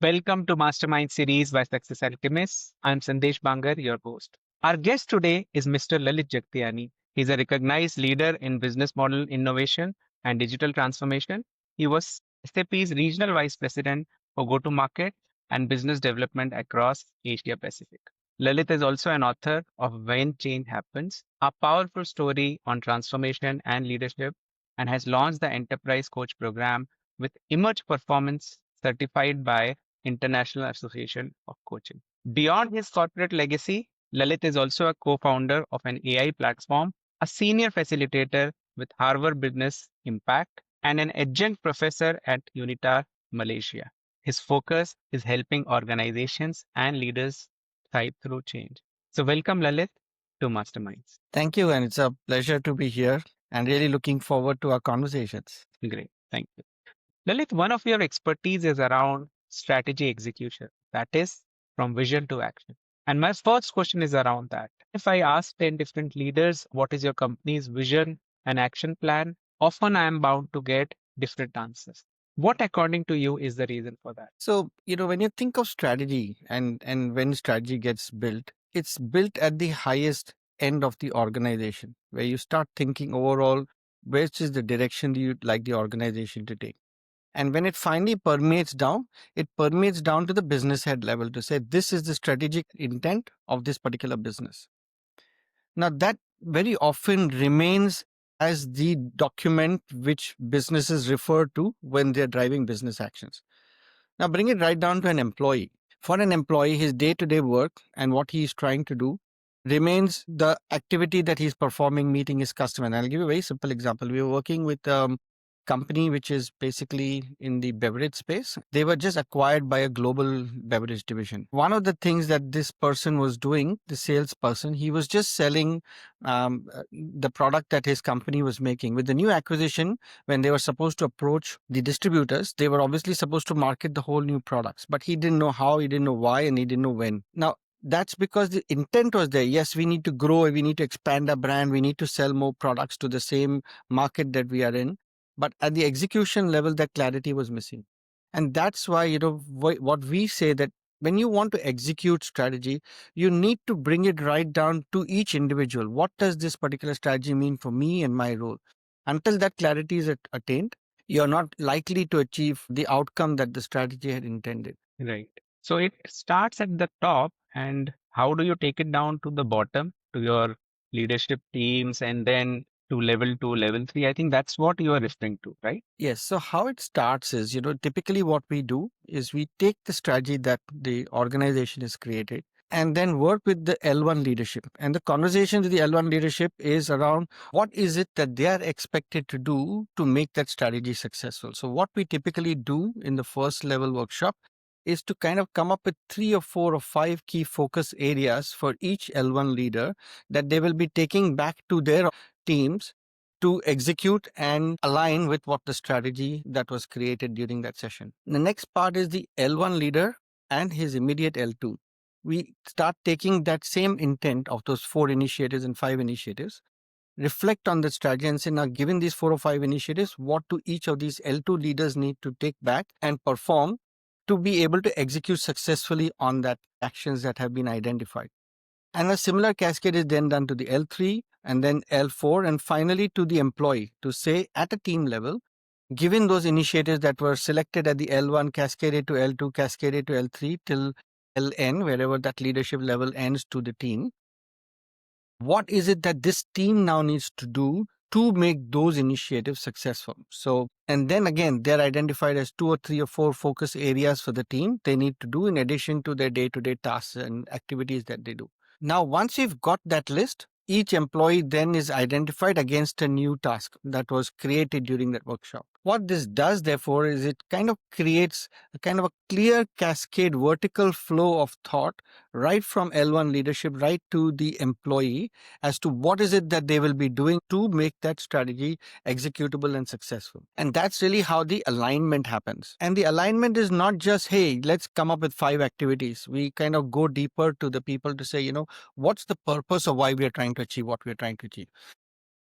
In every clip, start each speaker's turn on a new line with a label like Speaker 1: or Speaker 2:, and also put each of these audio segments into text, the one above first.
Speaker 1: Welcome to Mastermind series by Success Alchemists. I'm Sandesh Bangar, your host. Our guest today is Mr. Lalit Jagtiani. He's a recognized leader in business model innovation and digital transformation. He was SAP's regional vice president for go-to-market and business development across Asia Pacific. Lalit is also an author of When Change Happens, a powerful story on transformation and leadership, and has launched the Enterprise Coach program with Emerge Performance certified by International Association of Coaching. Beyond his corporate legacy, Lalit is also a co-founder of an AI platform, a senior facilitator with Harvard Business Impact, and an adjunct professor at UNITAR, Malaysia. His focus is helping organizations and leaders thrive through change. So welcome Lalit to Masterminds.
Speaker 2: Thank you, and it's a pleasure to be here and really looking forward to our conversations.
Speaker 1: Great. Thank you. Lalit, one of your expertise is around strategy execution, that is, from vision to action. And my first question is around that. If I ask 10 different leaders, what is your company's vision and action plan? Often I am bound to get different answers. What, according to you, is the reason for that?
Speaker 2: So, when you think of strategy and when strategy gets built, it's built at the highest end of the organization where you start thinking overall, which is the direction you'd like the organization to take. And when it finally permeates down, it permeates down to the business head level to say, this is the strategic intent of this particular business. Now, that very often remains as the document which businesses refer to when they're driving business actions. Now, bring it right down to an employee. For an employee, his day to day work and what he is trying to do remains the activity that he's performing, meeting his customer. And I'll give you a very simple example. We were working with company which is basically in the beverage space. They were just acquired by a global beverage division. One of the things that this person was doing, the salesperson, he was just selling the product that his company was making. With the new acquisition, when they were supposed to approach the distributors, they were obviously supposed to market the whole new products, but he didn't know how, he didn't know why, and he didn't know when. Now, that's because the intent was there. Yes, we need to grow, we need to expand our brand, we need to sell more products to the same market that we are in. But at the execution level, that clarity was missing. And that's why, what we say that when you want to execute strategy, you need to bring it right down to each individual. What does this particular strategy mean for me and my role? Until that clarity is attained, you're not likely to achieve the outcome that the strategy had intended.
Speaker 1: Right. So it starts at the top, and how do you take it down to the bottom to your leadership teams and then to level 2, level 3? I think that's what you are referring to, right?
Speaker 2: Yes. So how it starts is, typically what we do is we take the strategy that the organization has created and then work with the L1 leadership. And the conversation with the L1 leadership is around what is it that they are expected to do to make that strategy successful. So what we typically do in the first level workshop is to kind of come up with 3 or 4 or 5 key focus areas for each L1 leader that they will be taking back to their teams to execute and align with what the strategy that was created during that session. The next part is the L1 leader and his immediate L2. We start taking that same intent of those 4 initiatives and 5 initiatives, reflect on the strategy and say, now, given these 4 or 5 initiatives, what do each of these L2 leaders need to take back and perform to be able to execute successfully on that actions that have been identified. And a similar cascade is then done to the L3 and then L4 and finally to the employee to say at a team level, given those initiatives that were selected at the L1, cascaded to L2, cascaded to L3 till LN, wherever that leadership level ends to the team, what is it that this team now needs to do to make those initiatives successful? So, and then again, they're identified as 2 or 3 or 4 focus areas for the team they need to do in addition to their day-to-day tasks and activities that they do. Now, once you've got that list, each employee then is identified against a new task that was created during that workshop. What this does, therefore, is it kind of creates a kind of a clear cascade, vertical flow of thought right from L1 leadership right to the employee as to what is it that they will be doing to make that strategy executable and successful. And that's really how the alignment happens. And the alignment is not just, hey, let's come up with 5 activities. We kind of go deeper to the people to say, what's the purpose of why we are trying to achieve what we are trying to achieve?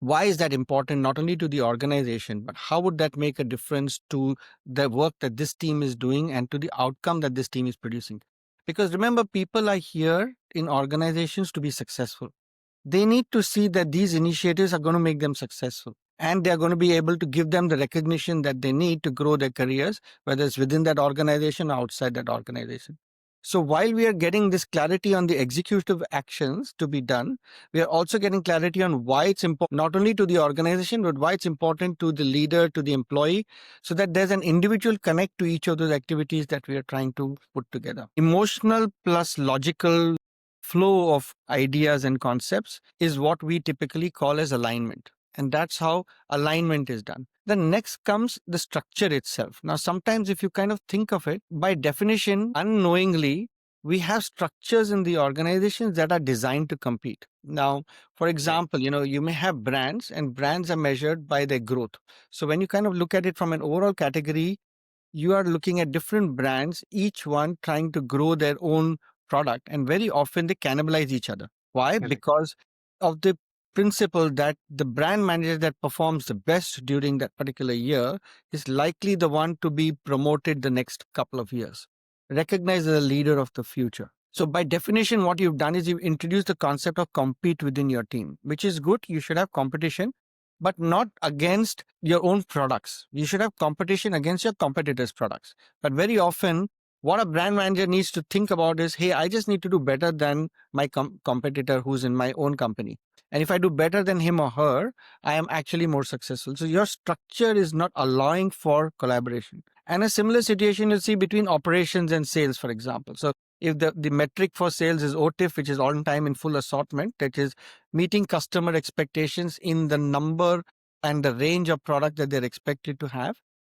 Speaker 2: Why is that important, not only to the organization, but how would that make a difference to the work that this team is doing and to the outcome that this team is producing? Because remember, people are here in organizations to be successful. They need to see that these initiatives are going to make them successful, and they're going to be able to give them the recognition that they need to grow their careers, whether it's within that organization or outside that organization. So while we are getting this clarity on the executive actions to be done, we are also getting clarity on why it's important, not only to the organization, but why it's important to the leader, to the employee, so that there's an individual connect to each of those activities that we are trying to put together. Emotional plus logical flow of ideas and concepts is what we typically call as alignment. And that's how alignment is done. Then next comes the structure itself. Now, sometimes if you kind of think of it, by definition, unknowingly, we have structures in the organizations that are designed to compete. Now, for example, you may have brands, and brands are measured by their growth. So when you kind of look at it from an overall category, you are looking at different brands, each one trying to grow their own product, and very often they cannibalize each other. Why?
Speaker 1: Correct.
Speaker 2: Because of the principle that the brand manager that performs the best during that particular year is likely the one to be promoted the next couple of years, recognized as a leader of the future. So by definition, what you've done is you've introduced the concept of compete within your team, which is good. You should have competition, but not against your own products. You should have competition against your competitors' products. But very often, what a brand manager needs to think about is, hey, I just need to do better than my competitor who's in my own company. And if I do better than him or her, I am actually more successful. So your structure is not allowing for collaboration. And a similar situation you see between operations and sales, for example. So if the metric for sales is OTIF, which is on time in full assortment, that is meeting customer expectations in the number and the range of product that they're expected to have,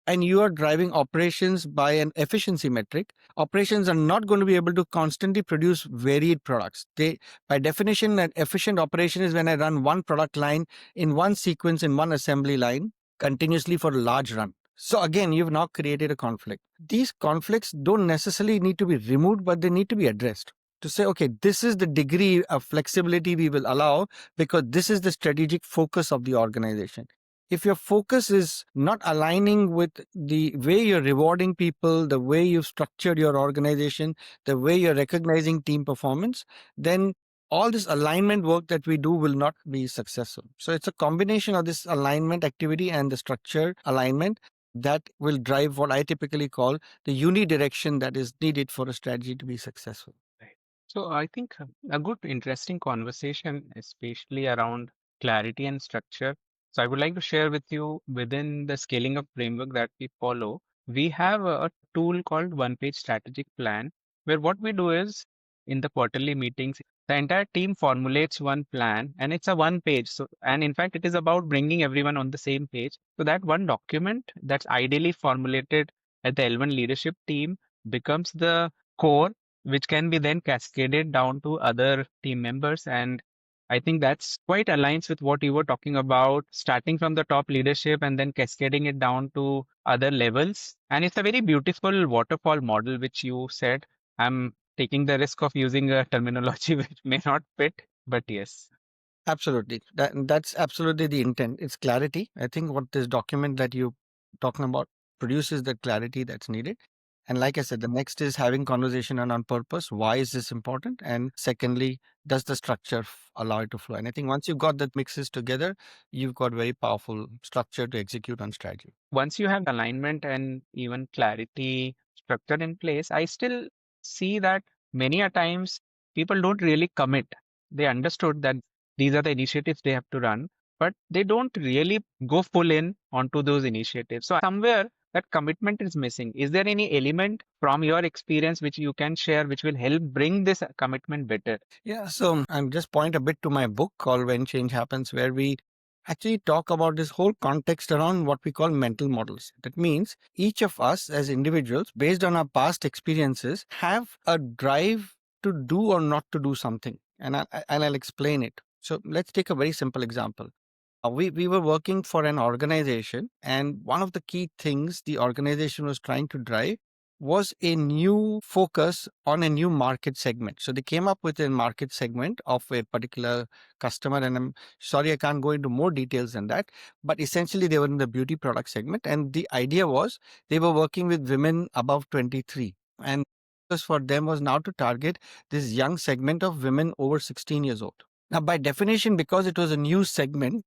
Speaker 2: and you are driving operations by an efficiency metric, operations are not going to be able to constantly produce varied products. They, by definition, an efficient operation is when I run one product line in one sequence in one assembly line continuously for a large run. So again, you've now created a conflict. These conflicts don't necessarily need to be removed, but they need to be addressed to say, okay, this is the degree of flexibility we will allow because this is the strategic focus of the organization. If your focus is not aligning with the way you're rewarding people, the way you've structured your organization, the way you're recognizing team performance, then all this alignment work that we do will not be successful. So it's a combination of this alignment activity and the structure alignment that will drive what I typically call the unidirection that is needed for a strategy to be successful.
Speaker 1: Right. So I think a good, interesting conversation, especially around clarity and structure. So I would like to share with you within the scaling up framework that we follow, we have a tool called one page strategic plan, where what we do is in the quarterly meetings, the entire team formulates one plan and it's a one page. So, and in fact, it is about bringing everyone on the same page. So that one document that's ideally formulated at the L1 leadership team becomes the core which can be then cascaded down to other team members. And I think that's quite aligns with what you were talking about, starting from the top leadership and then cascading it down to other levels. And it's a very beautiful waterfall model, which you said. I'm taking the risk of using a terminology which may not fit, but yes.
Speaker 2: Absolutely. That's absolutely the intent. It's clarity. I think what this document that you're talking about produces the clarity that's needed. And like I said, the next is having conversation on purpose. Why is this important? And secondly, does the structure allow it to flow? And I think once you've got that mixes together, you've got very powerful structure to execute on strategy.
Speaker 1: Once you have alignment and even clarity structure in place, I still see that many a times people don't really commit. They understood that these are the initiatives they have to run, but they don't really go full in onto those initiatives. So somewhere that commitment is missing. Is there any element from your experience which you can share which will help bring this commitment better?
Speaker 2: Yeah. So I'm just point a bit to my book called When Change Happens, where we actually talk about this whole context around what we call mental models. That means each of us as individuals, based on our past experiences, have a drive to do or not to do something. And I'll explain it. So let's take a very simple example. We were working for an organization, and one of the key things the organization was trying to drive was a new focus on a new market segment. So they came up with a market segment of a particular customer. And I'm sorry, I can't go into more details than that. But essentially, they were in the beauty product segment. And the idea was they were working with women above 23. And focus for them was now to target this young segment of women over 16 years old. Now, by definition, because it was a new segment,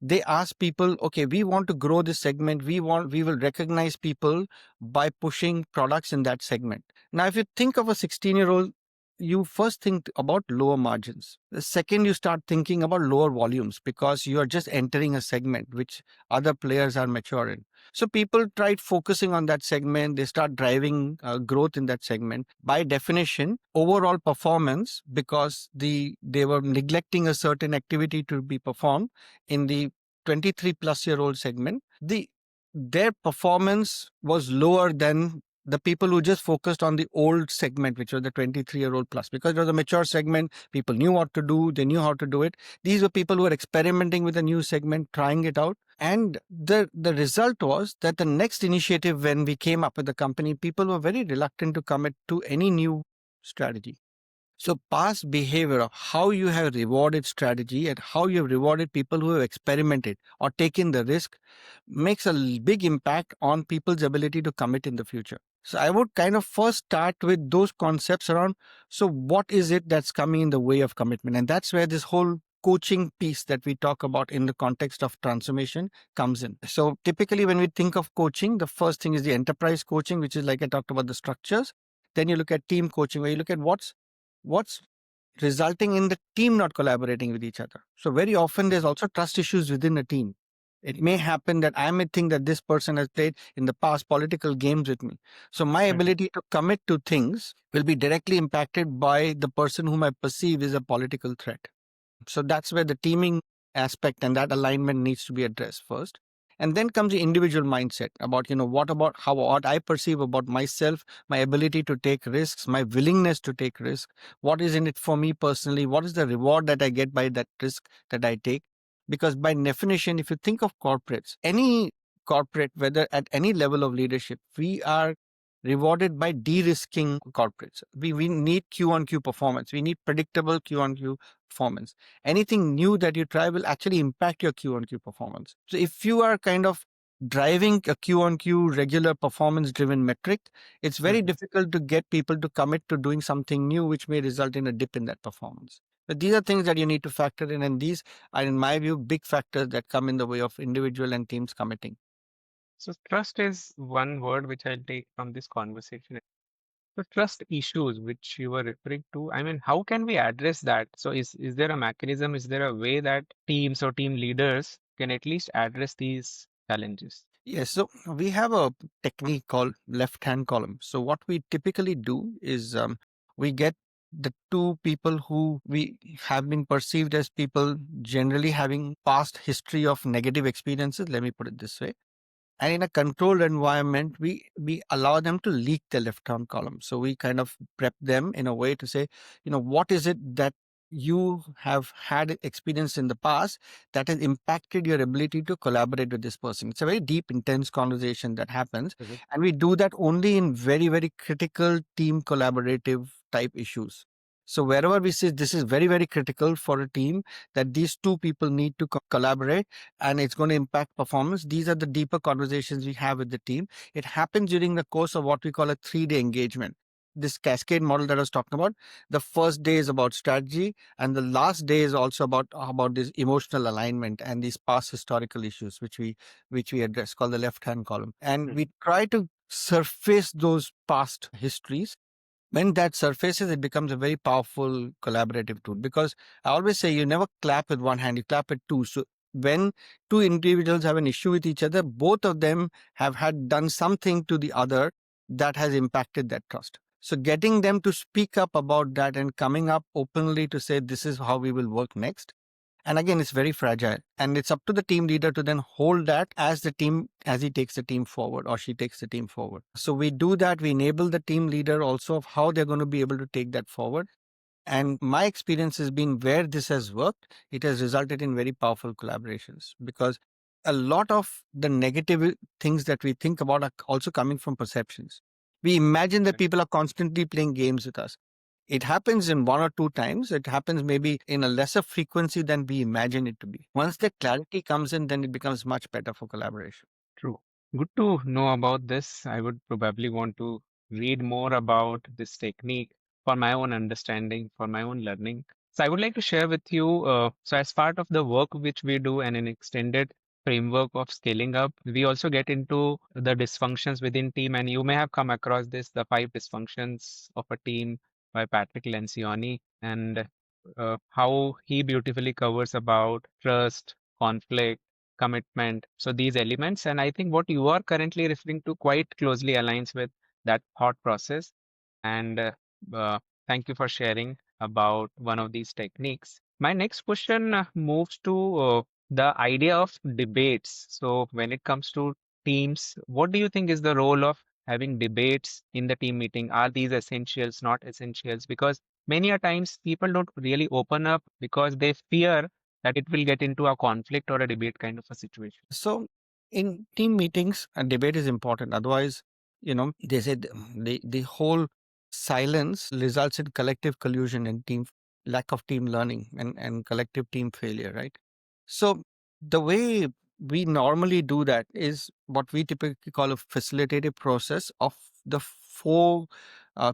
Speaker 2: they asked people, okay, we want to grow this segment. We will recognize people by pushing products in that segment. Now, if you think of a 16-year-old, you first think about lower margins. The second, you start thinking about lower volumes because you are just entering a segment which other players are mature in. So people tried focusing on that segment. They start driving growth in that segment. By definition, overall performance, because they were neglecting a certain activity to be performed in the 23-plus-year-old segment, their performance was lower than the people who just focused on the old segment, which was the 23-year-old plus, because it was a mature segment. People knew what to do. They knew how to do it. These were people who were experimenting with a new segment, trying it out. And the result was that the next initiative, when we came up with the company, people were very reluctant to commit to any new strategy. So past behavior of how you have rewarded strategy and how you have rewarded people who have experimented or taken the risk makes a big impact on people's ability to commit in the future. So I would kind of first start with those concepts around, so what is it that's coming in the way of commitment? And that's where this whole coaching piece that we talk about in the context of transformation comes in. So typically when we think of coaching, the first thing is the enterprise coaching, which is like I talked about the structures. Then you look at team coaching, where you look at what's resulting in the team not collaborating with each other. So very often there's also trust issues within a team. It may happen that I may think that this person has played in the past political games with me. So my
Speaker 1: Mhm.
Speaker 2: ability to commit to things will be directly impacted by the person whom I perceive is a political threat. So that's where the teaming aspect and that alignment needs to be addressed first. And then comes the individual mindset about, what I perceive about myself, my ability to take risks, my willingness to take risks. What is in it for me personally? What is the reward that I get by that risk that I take? Because by definition, if you think of corporates, any corporate, whether at any level of leadership, we are rewarded by de-risking corporates. We need Q on Q performance. We need predictable Q on Q performance. Anything new that you try will actually impact your Q on Q performance. So if you are kind of driving a Q on Q regular performance driven metric, it's very
Speaker 1: Mhm.
Speaker 2: difficult to get people to commit to doing something new, which may result in a dip in that performance. But these are things that you need to factor in. And these are, in my view, big factors that come in the way of individual and teams committing.
Speaker 1: So trust is one word which I'll take from this conversation. The trust issues which you were referring to, I mean, how can we address that? So is there a mechanism, is there a way that teams or team leaders can at least address these challenges?
Speaker 2: Yes, so we have a technique called left hand column. So, what we typically do is we get the two people who we have been perceived as people generally having past history of negative experiences. Let me put it this way. And in a controlled environment, we allow them to leak the left hand column. So we kind of prep them in a way to say, what is it that you have had experience in the past that has impacted your ability to collaborate with this person. It's a very deep, intense conversation that happens.
Speaker 1: Mhm.
Speaker 2: And we do that only in very, very critical team collaborative type issues. So wherever we say this is very, very critical for a team, that these two people need to collaborate and it's going to impact performance. These are the deeper conversations we have with the team. It happens during the course of what we call a 3-day engagement. This cascade model that I was talking about, the first day is about strategy, and the last day is also about this emotional alignment and these past historical issues which we address, called the left hand column. And we try to surface those past histories. When that surfaces, it becomes a very powerful collaborative tool, because I always say you never clap with one hand, you clap with two. So when two individuals have an issue with each other, both of them have had done something to the other that has impacted that trust. So getting them to speak up about that and coming up openly to say, this is how we will work next. And again, it's very fragile, and it's up to the team leader to then hold that as he takes the team forward or she takes the team forward. So we do that. We enable the team leader also of how they're going to be able to take that forward. And my experience has been, where this has worked, it has resulted in very powerful collaborations, because a lot of the negative things that we think about are also coming from perceptions. We imagine that
Speaker 1: Right.
Speaker 2: people are constantly playing games with us. It happens in one or two times. It happens maybe in a lesser frequency than we imagine it to be. Once the clarity comes in, then it becomes much better for collaboration.
Speaker 1: True. Good to know about this. I would probably want to read more about this technique for my own understanding, for my own learning. So I would like to share with you. So as part of the work which we do and an extended framework of scaling up, we also get into the dysfunctions within team. And you may have come across this, the five dysfunctions of a team by Patrick Lencioni, and how he beautifully covers about trust, conflict, commitment. So these elements, and I think what you are currently referring to quite closely aligns with that thought process. And uh, thank you for sharing about one of these techniques. My next question moves to the idea of debates. So when it comes to teams, what do you think is the role of having debates in the team meeting? Are these essentials, not essentials? Because many a times people don't really open up because they fear that it will get into a conflict or a debate kind of a situation.
Speaker 2: So in team meetings, a debate is important. Otherwise, they said the whole silence results in collective collusion and lack of team learning and collective team failure, right? So the way we normally do that is what we typically call a facilitative process of the four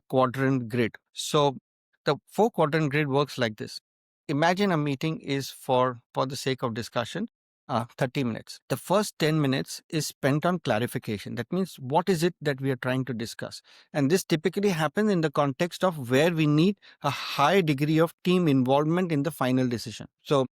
Speaker 2: quadrant grid. So the four quadrant grid works like this. Imagine a meeting is for the sake of discussion 30 minutes. The first 10 minutes is spent on clarification. That means what is it that we are trying to discuss? And this typically happens in the context of where we need a high degree of team involvement in the final decision. So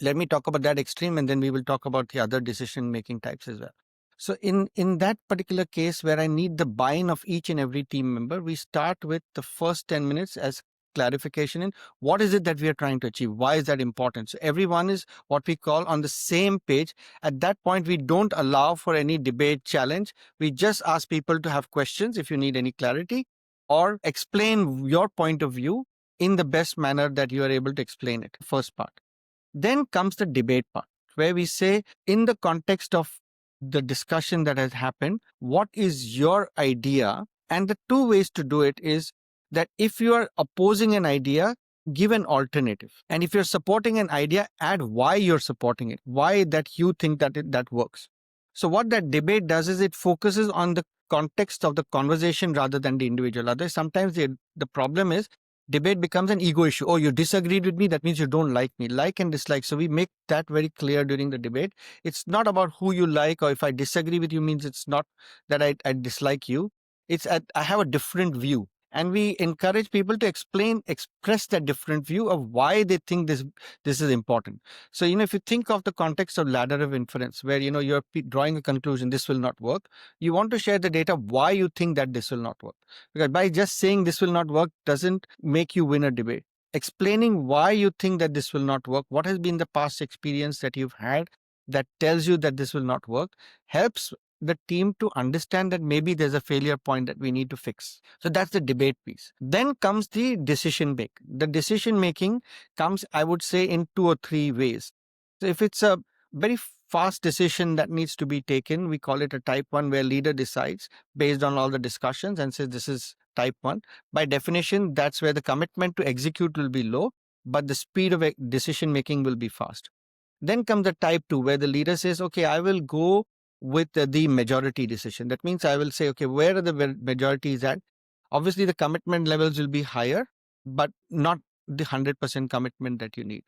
Speaker 2: let me talk about that extreme, and then we will talk about the other decision making types as well. So in that particular case where I need the buy-in of each and every team member, we start with the first 10 minutes as clarification in what is it that we are trying to achieve, why is that important. So everyone is what we call on the same page. At that point, we don't allow for any debate challenge. We just ask people to have questions if you need any clarity, or explain your point of view in the best manner that you are able to explain it. First part. Then comes the debate part, where we say, in the context of the discussion that has happened, what is your idea? And the two ways to do it is that if you are opposing an idea, give an alternative. And if you're supporting an idea, add why you're supporting it, why that you think that that works. So what that debate does is it focuses on the context of the conversation rather than the individual. Otherwise, sometimes the problem is debate becomes an ego issue. Oh, you disagreed with me, that means you don't like me. Like and dislike. So we make that very clear during the debate. It's not about who you like, or if I disagree with you means it's not that I dislike you. I have a different view. And we encourage people to express that different view of why they think this is important. So, if you think of the context of ladder of inference, where, you're drawing a conclusion, this will not work. You want to share the data, why you think that this will not work. Because by just saying this will not work doesn't make you win a debate. Explaining why you think that this will not work, what has been the past experience that you've had that tells you that this will not work, helps the team to understand that maybe there's a failure point that we need to fix. So that's the debate piece. Then comes the decision make. The decision making comes, I would say, in two or three ways. So if it's a very fast decision that needs to be taken, we call it a type 1, where leader decides based on all the discussions and says this is type 1. By definition, that's where the commitment to execute will be low, but the speed of decision making will be fast. Then comes the type 2, where the leader says, okay, I will go with the majority decision. That means I will say, okay, where are the majorities at? Obviously, the commitment levels will be higher, but not the 100% commitment that you need.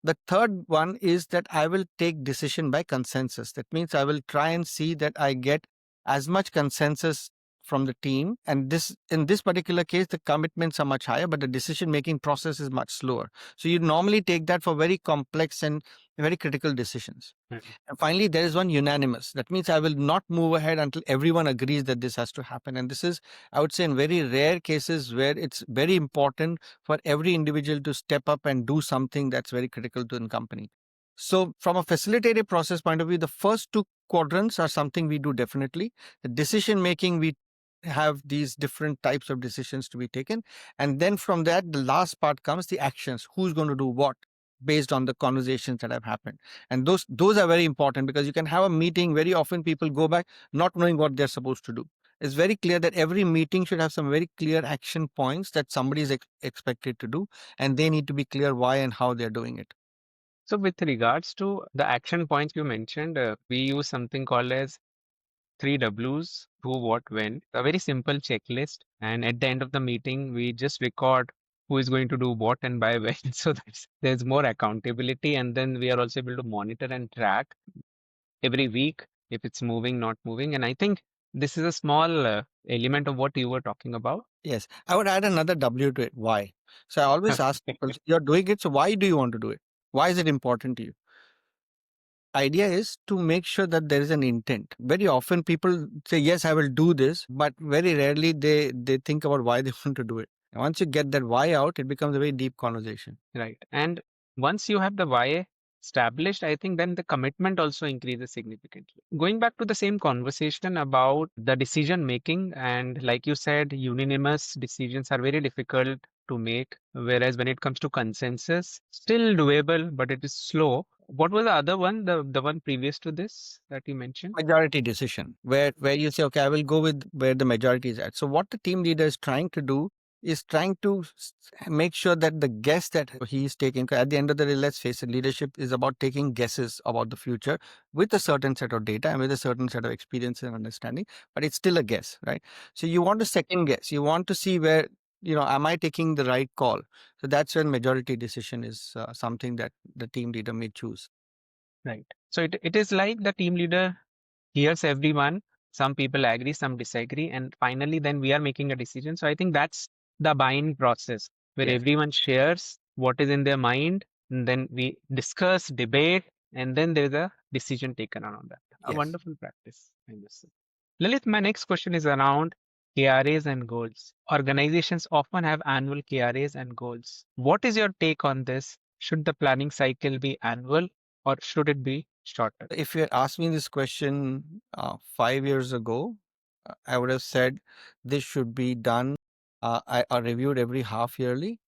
Speaker 2: The third one is that I will take decision by consensus. That means I will try and see that I get as much consensus from the team. And in this particular case, the commitments are much higher, but the decision-making process is much slower. So you normally take that for very complex and very critical decisions.
Speaker 1: Mhm.
Speaker 2: And finally, there is one unanimous. That means I will not move ahead until everyone agrees that this has to happen. And this is, I would say, in very rare cases where it's very important for every individual to step up and do something that's very critical to the company. So from a facilitative process point of view, the first two quadrants are something we do definitely. The decision making, we have these different types of decisions to be taken. And then from that, the last part comes the actions. Who's going to do what based on the conversations that have happened. And those are very important, because you can have a meeting. Very often people go back not knowing what they're supposed to do. It's very clear that every meeting should have some very clear action points that somebody is expected to do, and they need to be clear why and how they're doing it.
Speaker 1: So with regards to the action points you mentioned, we use something called as three W's, who, what, when, a very simple checklist. And at the end of the meeting, we just record who is going to do what and by when. So there's more accountability. And then we are also able to monitor and track every week if it's moving, not moving. And I think this is a small element of what you were talking about.
Speaker 2: Yes, I would add another W to it. Why? So I always ask people, you're doing it, so why do you want to do it? Why is it important to you? Idea is to make sure that there is an intent. Very often people say, yes, I will do this, but very rarely they think about why they want to do it. And once you get that why out, it becomes a very deep conversation.
Speaker 1: Right. And once you have the why established, I think then the commitment also increases significantly. Going back to the same conversation about the decision making, and like you said, unanimous decisions are very difficult to make, whereas when it comes to consensus, still doable, but it is slow. What was the other one, the one previous to this that you mentioned?
Speaker 2: Majority decision, where you say, okay, I will go with where the majority is at. So what the team leader is trying to do is trying to make sure that the guess that he is taking, 'cause at the end of the day, let's face it, leadership is about taking guesses about the future with a certain set of data and with a certain set of experience and understanding, but it's still a guess, right? So you want to second guess, you want to see where, am I taking the right call? So that's when majority decision is something that the team leader may choose.
Speaker 1: Right. So it is like the team leader hears everyone. Some people agree, some disagree, and finally, then we are making a decision. So I think that's the buying process where
Speaker 2: Yes.
Speaker 1: everyone shares what is in their mind, and then we discuss, debate, and then there's a decision taken on that. A
Speaker 2: Yes.
Speaker 1: wonderful practice, I must say. Lalit, my next question is around KRAs and goals. Organizations often have annual KRAs and goals. What is your take on this? Should the planning cycle be annual or should it be shorter?
Speaker 2: If you had asked me this question 5 years ago, I would have said this should be done or reviewed every half yearly.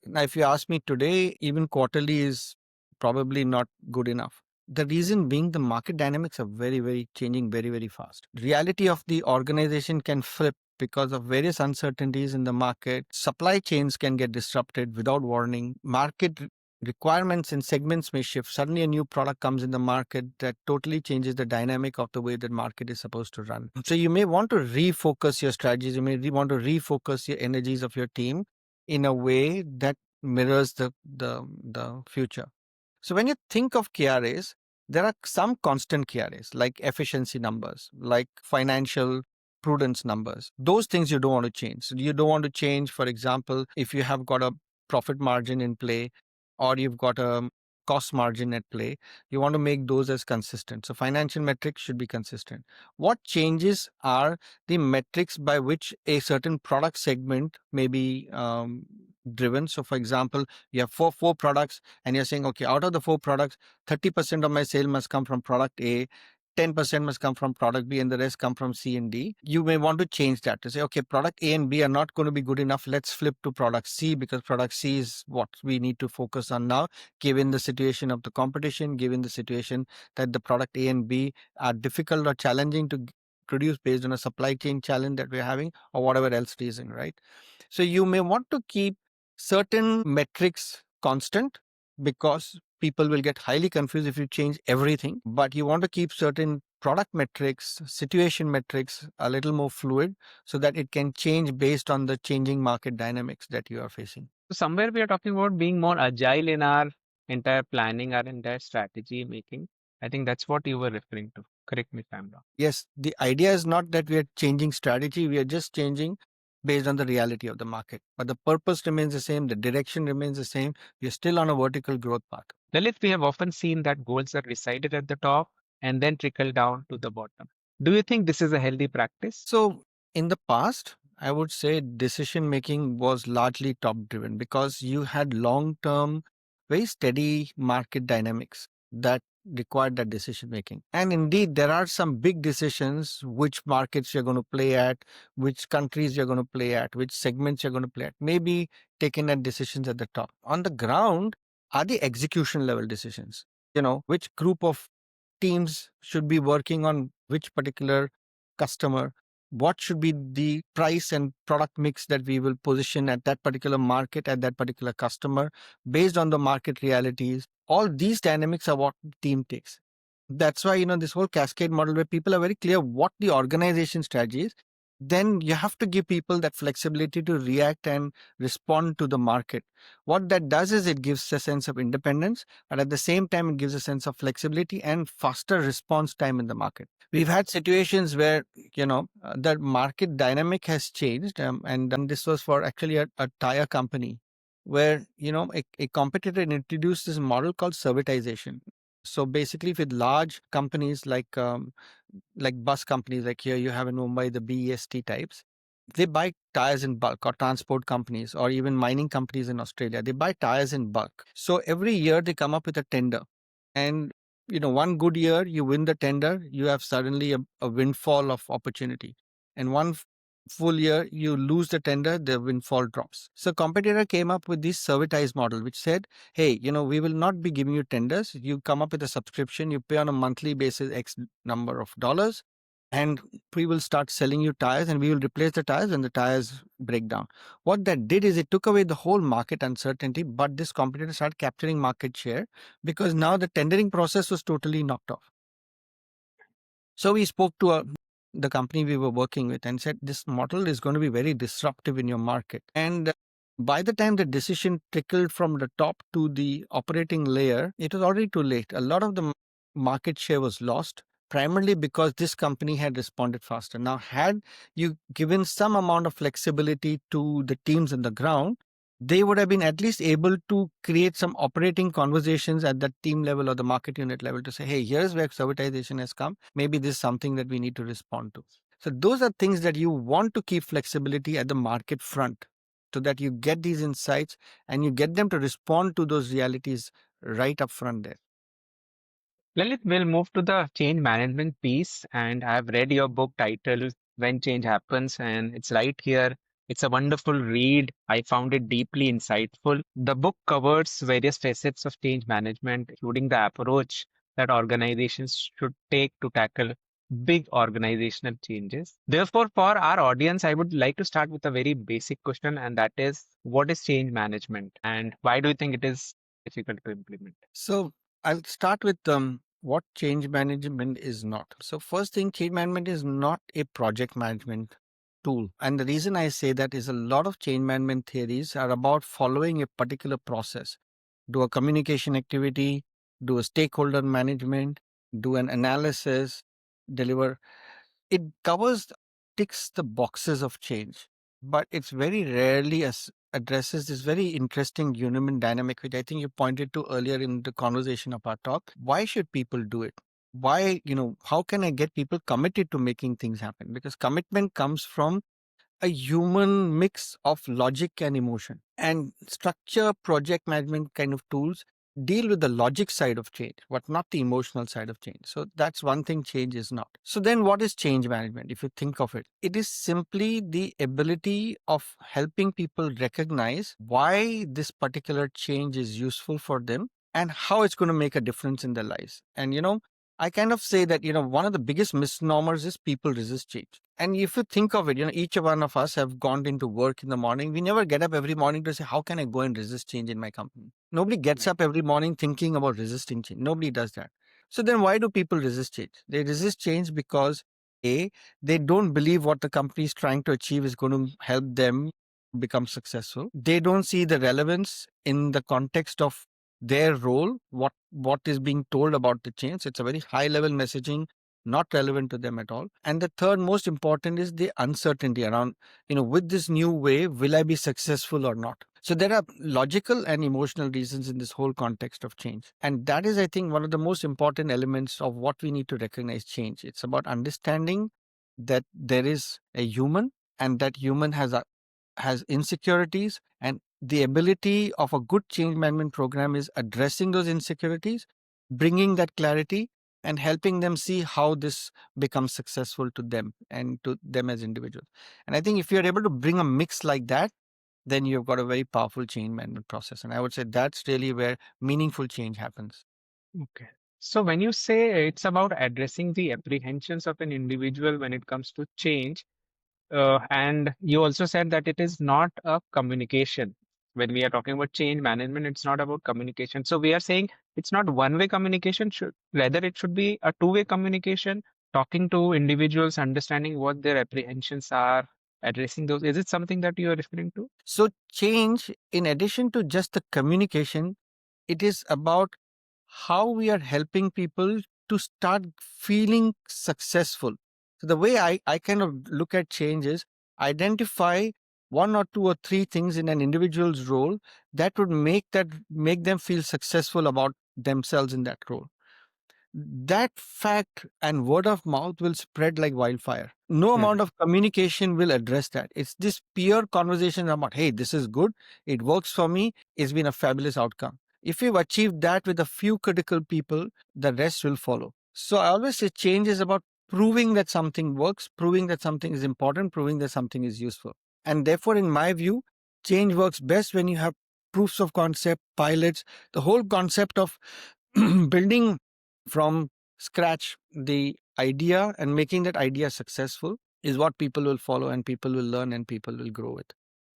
Speaker 2: Now, if you ask me today, even quarterly is probably not good enough. The reason being the market dynamics are very, very changing very, very fast. Reality of the organization can flip because of various uncertainties in the market. Supply chains can get disrupted without warning. Market requirements and segments may shift. Suddenly a new product comes in the market that totally changes the dynamic of the way that market is supposed to run. So you may want to refocus your strategies. You may want to refocus your energies of your team in a way that mirrors the future. So when you think of KRAs, there are some constant KRAs like efficiency numbers, like financial prudence numbers. Those things you don't want to change. So you don't want to change, for example, if you have got a profit margin in play or you've got a cost margin at play, you want to make those as consistent. So financial metrics should be consistent. What changes are the metrics by which a certain product segment may be driven. So for example, you have four products and you're saying, okay, out of the four products, 30% of my sale must come from product A, 10% must come from product B, and the rest come from C and D. You may want to change that to say, okay, product A and B are not going to be good enough. Let's flip to product C because product C is what we need to focus on now, given the situation of the competition, given the situation that the product A and B are difficult or challenging to produce based on a supply chain challenge that we're having or whatever else reason, right? So you may want to keep certain metrics constant because people will get highly confused if you change everything, but you want to keep certain product metrics, situation metrics a little more fluid so that it can change based on the changing market dynamics that you are facing.
Speaker 1: So somewhere we are talking about being more agile in our entire planning, our entire strategy making. I think that's what you were referring to. Correct me if I'm wrong.
Speaker 2: Yes, the idea is not that we are changing strategy, we are just changing based on the reality of the market. But the purpose remains the same, the direction remains the same. We are still on a vertical growth path.
Speaker 1: Lalit, we have often seen that goals are decided at the top and then trickle down to the bottom. Do you think this is a healthy practice?
Speaker 2: So, in the past, I would say decision making was largely top driven because you had long term, very steady market dynamics that required that decision making. And indeed, there are some big decisions which markets you're going to play at, which countries you're going to play at, which segments you're going to play at, maybe taken at decisions at the top. On the ground are the execution level decisions. Which group of teams should be working on which particular customer, what should be the price and product mix that we will position at that particular market, at that particular customer, based on the market realities. All these dynamics are what the team takes. That's why, this whole cascade model where people are very clear what the organization strategy is, then you have to give people that flexibility to react and respond to the market. What that does is it gives a sense of independence, but at the same time, it gives a sense of flexibility and faster response time in the market. We've had situations where, the market dynamic has changed. And this was for actually a tire company where, a competitor introduced this model called servitization. So basically, with large companies like bus companies, like here you have in Mumbai, the BEST types, they buy tires in bulk, or transport companies, or even mining companies in Australia. They buy tires in bulk. So every year they come up with a tender. And, one good year, you win the tender, you have suddenly a windfall of opportunity. And full year, you lose the tender, the windfall drops. So competitor came up with this servitized model, which said, hey, we will not be giving you tenders. You come up with a subscription, you pay on a monthly basis X number of dollars, and we will start selling you tires, and we will replace the tires when the tires break down. What that did is it took away the whole market uncertainty, but this competitor started capturing market share because now the tendering process was totally knocked off. So we spoke to the company we were working with and said, this model is going to be very disruptive in your market. And by the time the decision trickled from the top to the operating layer, it was already too late. A lot of the market share was lost, primarily because this company had responded faster. Now, had you given some amount of flexibility to the teams on the ground, they would have been at least able to create some operating conversations at the team level or the market unit level to say, hey, here's where servitization has come. Maybe this is something that we need to respond to. So those are things that you want to keep flexibility at the market front so that you get these insights and you get them to respond to those realities right up front there.
Speaker 1: Lalit, we'll move to the change management piece. And I've read your book titled When Change Happens, and it's right here. It's a wonderful read. I found it deeply insightful. The book covers various facets of change management, including the approach that organizations should take to tackle big organizational changes. Therefore, for our audience, I would like to start with a very basic question, and that is, what is change management, and why do you think it is difficult to implement?
Speaker 2: So I'll start with what change management is not. So first thing, change management is not a project management tool. And the reason I say that is a lot of change management theories are about following a particular process. Do a communication activity, do a stakeholder management, do an analysis, deliver. It covers, ticks the boxes of change, but it's very rarely addresses this very interesting human dynamic, which I think you pointed to earlier in the conversation of our talk. Why should people do it? Why, how can I get people committed to making things happen? Because commitment comes from a human mix of logic and emotion. And structure project management kind of tools deal with the logic side of change, but not the emotional side of change. So that's one thing change is not. So then what is change management? If you think of it, it is simply the ability of helping people recognize why this particular change is useful for them and how it's going to make a difference in their lives. And, I kind of say that, one of the biggest misnomers is people resist change. And if you think of it, each one of us have gone into work in the morning. We never get up every morning to say, how can I go and resist change in my company? Nobody gets
Speaker 1: Right.
Speaker 2: up every morning thinking about resisting change. Nobody does that. So then why do people resist change? They resist change because A, they don't believe what the company is trying to achieve is going to help them become successful. They don't see the relevance in the context of their role, what is being told about the change. It's a very high level messaging, not relevant to them at all. And the third most important is the uncertainty around, with this new way, will I be successful or not? So there are logical and emotional reasons in this whole context of change. And that is, I think, one of the most important elements of what we need to recognize change. It's about understanding that there is a human, and that human has insecurities, and the ability of a good change management program is addressing those insecurities, bringing that clarity, and helping them see how this becomes successful to them and to them as individuals. And I think if you're able to bring a mix like that, then you've got a very powerful change management process. And I would say that's really where meaningful change happens.
Speaker 1: Okay. So when you say it's about addressing the apprehensions of an individual when it comes to change, And you also said that it is not a communication. When we are talking about change management, it's not about communication. So we are saying it's not one-way communication, should rather it should be a two-way communication, talking to individuals, understanding what their apprehensions are, addressing those. Is it something that you are referring to?
Speaker 2: So, change, in addition to just the communication, it is about how we are helping people to start feeling successful. So, the way I kind of look at change is identify one or two or three things in an individual's role that would make them feel successful about themselves in that role. That fact and word of mouth will spread like wildfire. No
Speaker 1: Mhm.
Speaker 2: amount of communication will address that. It's this pure conversation about, hey, this is good, it works for me, it's been a fabulous outcome. If you've achieved that with a few critical people, the rest will follow. So I always say change is about proving that something works, proving that something is important, proving that something is useful. And therefore, in my view, change works best when you have proofs of concept, pilots, the whole concept of building from scratch the idea and making that idea successful is what people will follow and people will learn and people will grow with.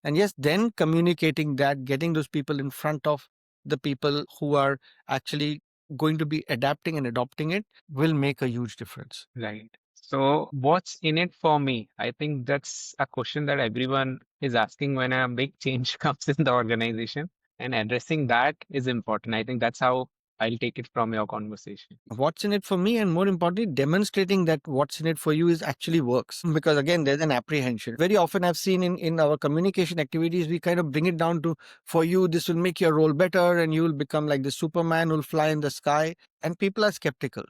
Speaker 2: And yes, then communicating that, getting those people in front of the people who are actually going to be adapting and adopting it will make a huge difference.
Speaker 1: Right. So, what's in it for me? I think that's a question that everyone is asking when a big change comes in the organization, and addressing that is important. I think that's how I'll take it from your conversation.
Speaker 2: What's in it for me, and more importantly, demonstrating that what's in it for you is actually works. Because again, there's an apprehension. Very often I've seen in our communication activities, we kind of bring it down to, for you, this will make your role better and you will become like the Superman who'll fly in the sky. And people are skeptical.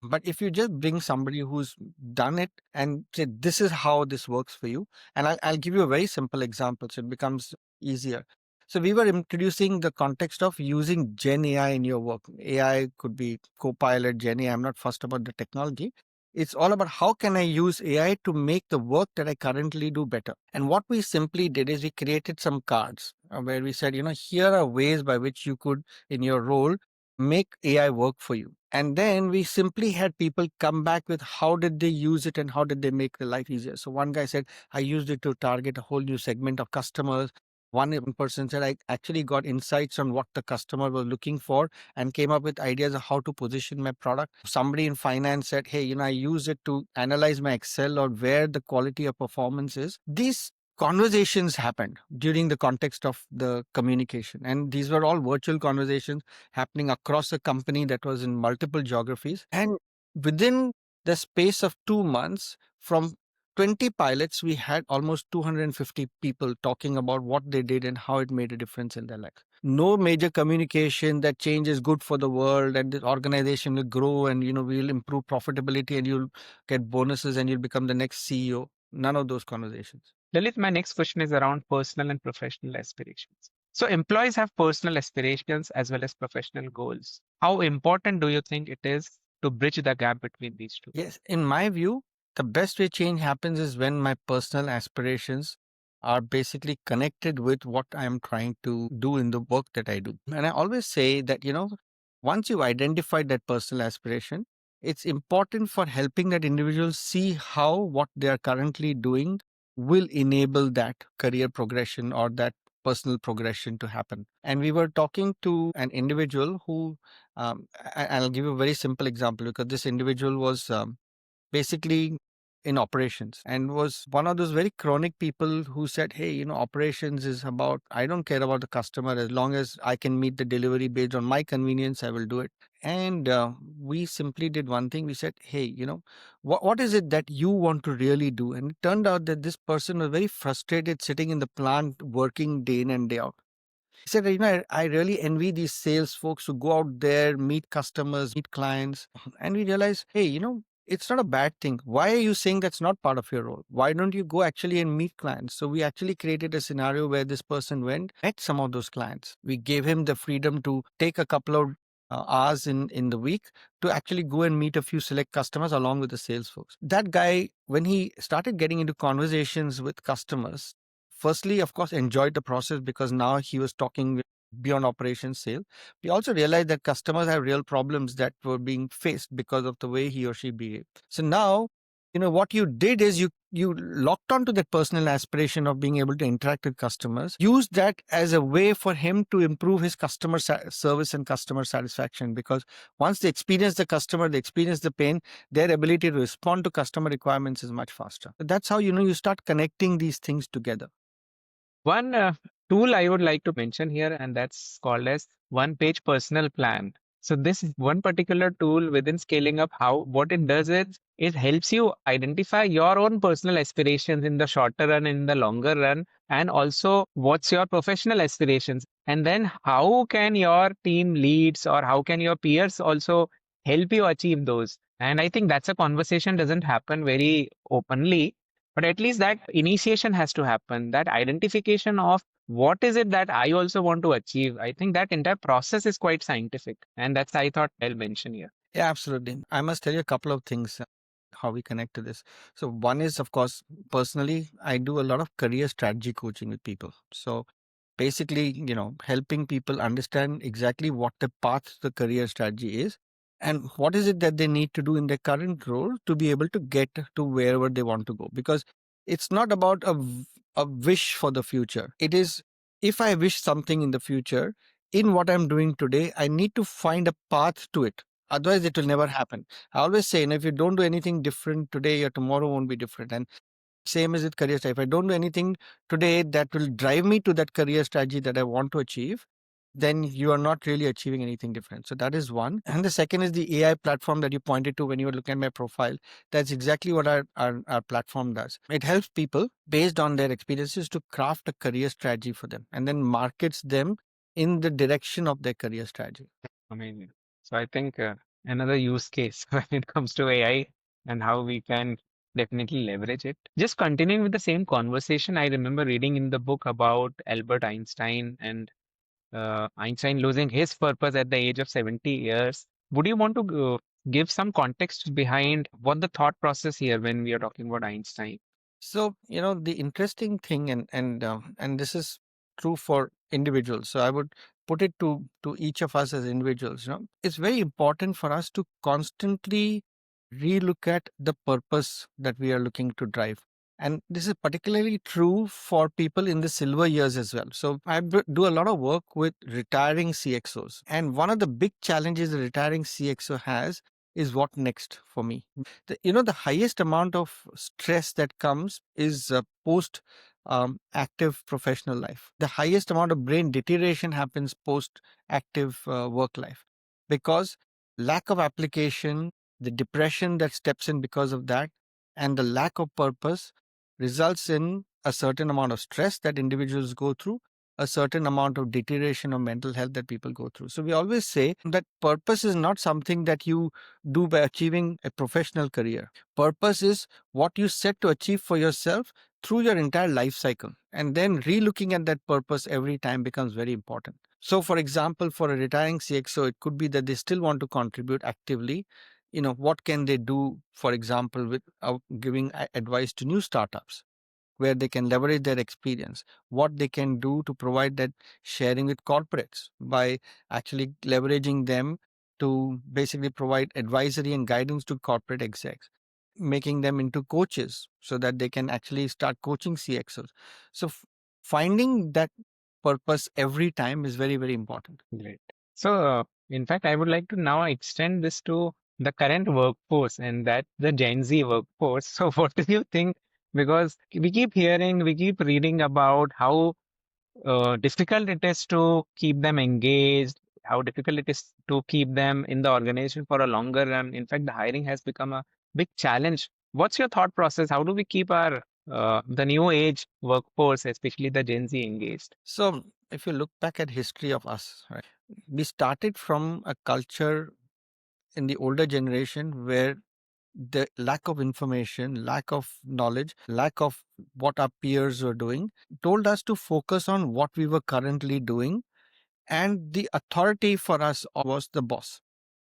Speaker 2: But if you just bring somebody who's done it and say, this is how this works for you, and I'll give you a very simple example so it becomes easier. So we were introducing the context of using Gen AI in your work. AI could be Copilot, Gen AI. I'm not fussed about the technology. It's all about how can I use AI to make the work that I currently do better. And what we simply did is we created some cards where we said, here are ways by which you could, in your role, make AI work for you. And then we simply had people come back with how did they use it and how did they make their life easier. So one guy said, I used it to target a whole new segment of customers. One person said, I actually got insights on what the customer was looking for and came up with ideas of how to position my product. Somebody in finance said, hey, I use it to analyze my Excel or where the quality of performance is. These conversations happened during the context of the communication. And these were all virtual conversations happening across a company that was in multiple geographies. And within the space of 2 months, from 20 pilots, we had almost 250 people talking about what they did and how it made a difference in their life. No major communication that change is good for the world and the organization will grow and we'll improve profitability and you'll get bonuses and you'll become the next CEO. None of those conversations.
Speaker 1: Lalit, my next question is around personal and professional aspirations. So, employees have personal aspirations as well as professional goals. How important do you think it is to bridge the gap between these two?
Speaker 2: Yes, in my view, the best way change happens is when my personal aspirations are basically connected with what I'm trying to do in the work that I do. And I always say that, once you've identified that personal aspiration, it's important for helping that individual see how what they are currently doing will enable that career progression or that personal progression to happen. And we were talking to an individual who I'll give you a very simple example because this individual was basically in operations and was one of those very chronic people who said, hey, operations is about, I don't care about the customer as long as I can meet the delivery based on my convenience, I will do it. And we simply did one thing. We said, hey, what is it that you want to really do? And it turned out that this person was very frustrated sitting in the plant working day in and day out. He said, I really envy these sales folks who go out there, meet customers, meet clients. And we realized, hey, it's not a bad thing. Why are you saying that's not part of your role? Why don't you go actually and meet clients? So we actually created a scenario where this person went, met some of those clients. We gave him the freedom to take a couple of hours in the week to actually go and meet a few select customers along with the sales folks. That guy, when he started getting into conversations with customers, firstly, of course, enjoyed the process because now he was talking beyond operations sale. We also realized that customers have real problems that were being faced because of the way he or she behaved. So now what you did is you locked onto that personal aspiration of being able to interact with customers, use that as a way for him to improve his customer service and customer satisfaction, because once they experience the customer, they experience the pain, their ability to respond to customer requirements is much faster. That's how you start connecting these things together.
Speaker 1: One tool I would like to mention here, and that's called as one page personal plan. So this is one particular tool within scaling up. How what it does is it helps you identify your own personal aspirations in the shorter run, in the longer run, and also what's your professional aspirations. And then how can your team leads or how can your peers also help you achieve those? And I think that's a conversation doesn't happen very openly, but at least that initiation has to happen, that identification of what is it that I also want to achieve. I think that entire process is quite scientific. And that's, I thought I'll mention here.
Speaker 2: Yeah, absolutely. I must tell you a couple of things how we connect to this. So one is, of course, personally, I do a lot of career strategy coaching with people. So basically, helping people understand exactly what the path the career strategy is and what is it that they need to do in their current role to be able to get to wherever they want to go. Because it's not about a wish for the future. It is, if I wish something in the future, in what I'm doing today, I need to find a path to it. Otherwise, it will never happen. I always say, if you don't do anything different today, your tomorrow won't be different. And same as with career strategy. If I don't do anything today that will drive me to that career strategy that I want to achieve, then you are not really achieving anything different. So that is one. And the second is the AI platform that you pointed to when you were looking at my profile. That's exactly what our platform does. It helps people based on their experiences to craft a career strategy for them and then markets them in the direction of their career strategy.
Speaker 1: Amazing. So I think another use case when it comes to AI and how we can definitely leverage it. Just continuing with the same conversation, I remember reading in the book about Albert Einstein and Einstein losing his purpose at the age of 70 years. Would you want to give some context behind what the thought process here when we are talking about Einstein?
Speaker 2: So, the interesting thing, and this is true for individuals. So I would put it to each of us as individuals. It's very important for us to constantly relook at the purpose that we are looking to drive. And this is particularly true for people in the silver years as well. So I do a lot of work with retiring CXOs. And one of the big challenges the retiring CXO has is what next for me. The highest amount of stress that comes is post active professional life. The highest amount of brain deterioration happens post active work life, because lack of application, the depression that steps in because of that, and the lack of purpose results in a certain amount of stress that individuals go through, a certain amount of deterioration of mental health that people go through. So we always say that purpose is not something that you do by achieving a professional career. Purpose is what you set to achieve for yourself through your entire life cycle. And then relooking at that purpose every time becomes very important. So, for example, for a retiring CXO, it could be that they still want to contribute actively. What can they do, for example, with giving advice to new startups, where they can leverage their experience, what they can do to provide that sharing with corporates by actually leveraging them to basically provide advisory and guidance to corporate execs, making them into coaches so that they can actually start coaching CXOs. So finding that purpose every time is very, very important.
Speaker 1: Great. So, in fact, I would like to now extend this to the current workforce and that the Gen Z workforce. So, what do you think? Because we keep hearing, we keep reading about how difficult it is to keep them engaged, how difficult it is to keep them in the organization for a longer run. In fact, the hiring has become a big challenge. What's your thought process? How do we keep our the new age workforce, especially the Gen Z, engaged?
Speaker 2: So if you look back at history of us, right, we started from a culture in the older generation where the lack of information, lack of knowledge, lack of what our peers were doing told us to focus on what we were currently doing. And the authority for us was the boss.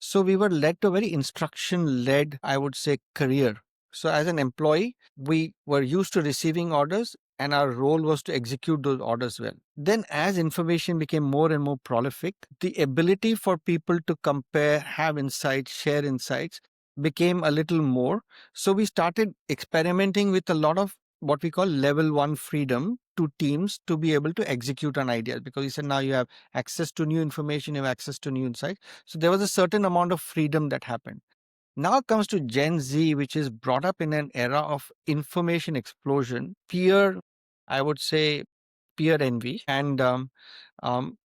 Speaker 2: So we were led to a very instruction led, I would say, career. So as an employee, we were used to receiving orders and our role was to execute those orders well. Then as information became more and more prolific, the ability for people to compare, have insights, share insights became a little more. So we started experimenting with a lot of what we call level one freedom to teams to be able to execute on ideas, because we said now you have access to new information, you have access to new insights. So there was a certain amount of freedom that happened. Now it comes to Gen Z, which is brought up in an era of information explosion, peer, I would say, peer envy, and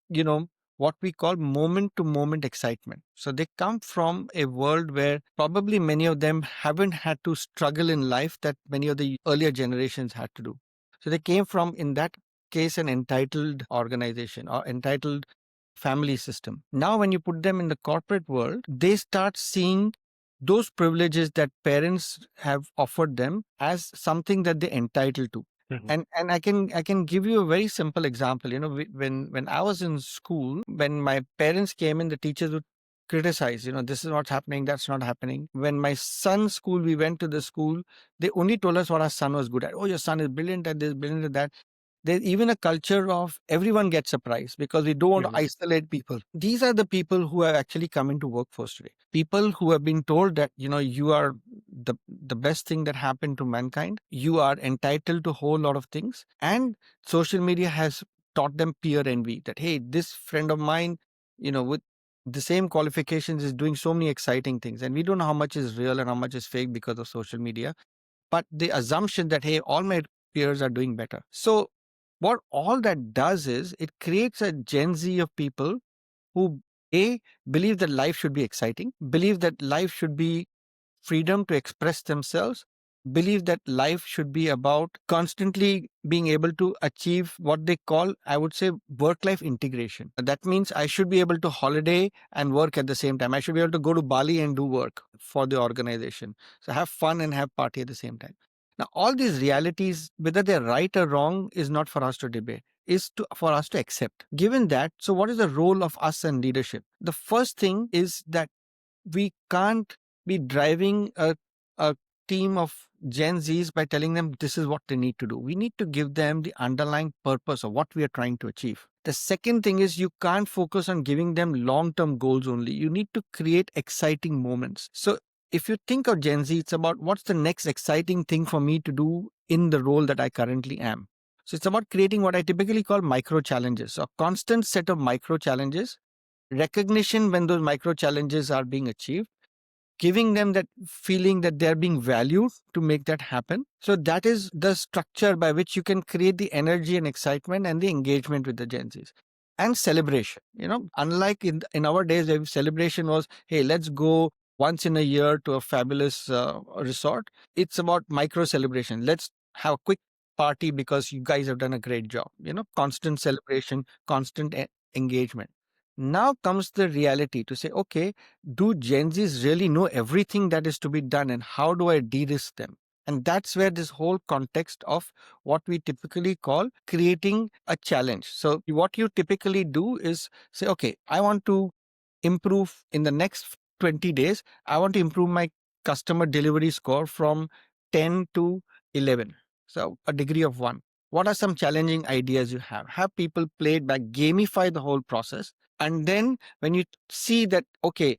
Speaker 2: you know, what we call moment to moment excitement. So they come from a world where probably many of them haven't had to struggle in life that many of the earlier generations had to do. So they came from, in that case, an entitled organization or entitled family system. Now, when you put them in the corporate world, they start seeing those privileges that parents have offered them as something that they're entitled to.
Speaker 1: Mhm.
Speaker 2: And I can give you a very simple example. When I was in school, when my parents came in, the teachers would criticize, this is not happening, that's not happening. When my son's school, we went to the school, they only told us what our son was good at. Oh, your son is brilliant at this, brilliant at that. There's even a culture of everyone gets surprised because we don't want to
Speaker 1: Mhm.
Speaker 2: isolate people. These are the people who have actually come into workforce today. People who have been told that, you are the best thing that happened to mankind. You are entitled to a whole lot of things. And social media has taught them peer envy that, hey, this friend of mine, with the same qualifications is doing so many exciting things. And we don't know how much is real and how much is fake because of social media. But the assumption that, hey, all my peers are doing better. So what all that does is it creates a Gen Z of people who A, believe that life should be exciting, believe that life should be freedom to express themselves, believe that life should be about constantly being able to achieve what they call, I would say, work life integration. That means I should be able to holiday and work at the same time. I should be able to go to Bali and do work for the organization. So have fun and have party at the same time. Now, all these realities, whether they're right or wrong, is not for us to debate, is for us to accept. Given that, so what is the role of us and leadership? The first thing is that we can't be driving a team of Gen Zs by telling them this is what they need to do. We need to give them the underlying purpose of what we are trying to achieve. The second thing is you can't focus on giving them long term goals only. You need to create exciting moments. So if you think of Gen Z, it's about what's the next exciting thing for me to do in the role that I currently am. So it's about creating what I typically call micro challenges, so a constant set of micro challenges, recognition when those micro challenges are being achieved, giving them that feeling that they're being valued to make that happen. So that is the structure by which you can create the energy and excitement and the engagement with the Gen Zs. And celebration, unlike in our days, where celebration was, hey, let's go once in a year to a fabulous resort. It's about micro celebration. Let's have a quick party because you guys have done a great job. Constant celebration, constant engagement. Now comes the reality to say, okay, do Gen Zs really know everything that is to be done, and how do I de-risk them? And that's where this whole context of what we typically call creating a challenge. So what you typically do is say, okay, I want to improve in the next 20 days. I want to improve my customer delivery score from 10 to 11. So a degree of 1. What are some challenging ideas you have? Have people play it back, gamify the whole process. And then when you see that, okay,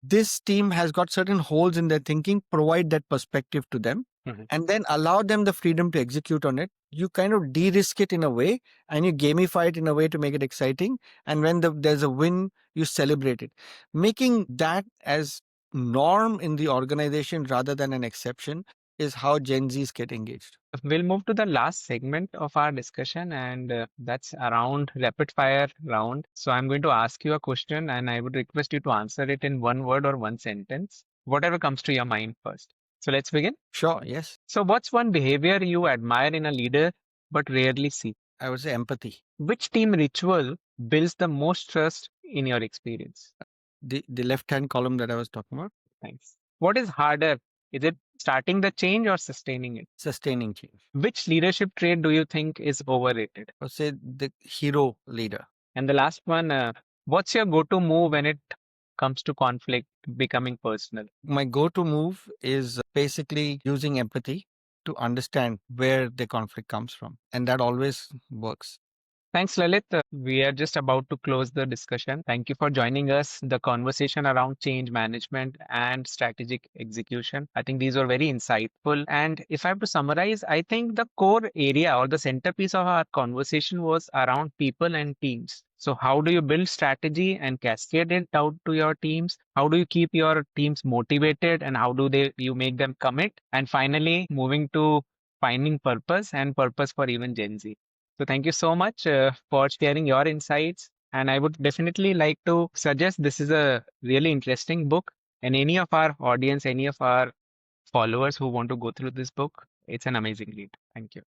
Speaker 2: this team has got certain holes in their thinking, provide that perspective to them,
Speaker 1: Mhm.
Speaker 2: and then allow them the freedom to execute on it. You kind of de-risk it in a way, and you gamify it in a way to make it exciting. And when there's a win, you celebrate it. Making that as norm in the organization rather than an exception is how Gen Zs get engaged.
Speaker 1: We'll move to the last segment of our discussion, and that's around rapid fire round. So I'm going to ask you a question, and I would request you to answer it in one word or one sentence, whatever comes to your mind first. So let's begin.
Speaker 2: Sure, yes.
Speaker 1: So, what's one behavior you admire in a leader but rarely see?
Speaker 2: I would say empathy.
Speaker 1: Which team ritual builds the most trust in your experience?
Speaker 2: The left-hand column that I was talking about,
Speaker 1: Thanks. What is harder? Is it starting the change or sustaining it?
Speaker 2: sustaining change.
Speaker 1: Which leadership trait do you think is overrated?
Speaker 2: I would say the hero leader.
Speaker 1: And the last one, what's your go to move when it comes to conflict becoming personal?
Speaker 2: My go-to move is basically using empathy to understand where the conflict comes from. And that always works.
Speaker 1: Thanks, Lalit. We are just about to close the discussion. Thank you for joining us. The conversation around change management and strategic execution. I think these were very insightful. And if I have to summarize, I think the core area or the centerpiece of our conversation was around people and teams. So, how do you build strategy and cascade it out to your teams? How do you keep your teams motivated, and how do they you make them commit? And finally, moving to finding purpose and purpose for even Gen Z. So thank you so much for sharing your insights. And I would definitely like to suggest this is a really interesting book. And any of our audience, any of our followers who want to go through this book, it's an amazing read. Thank you.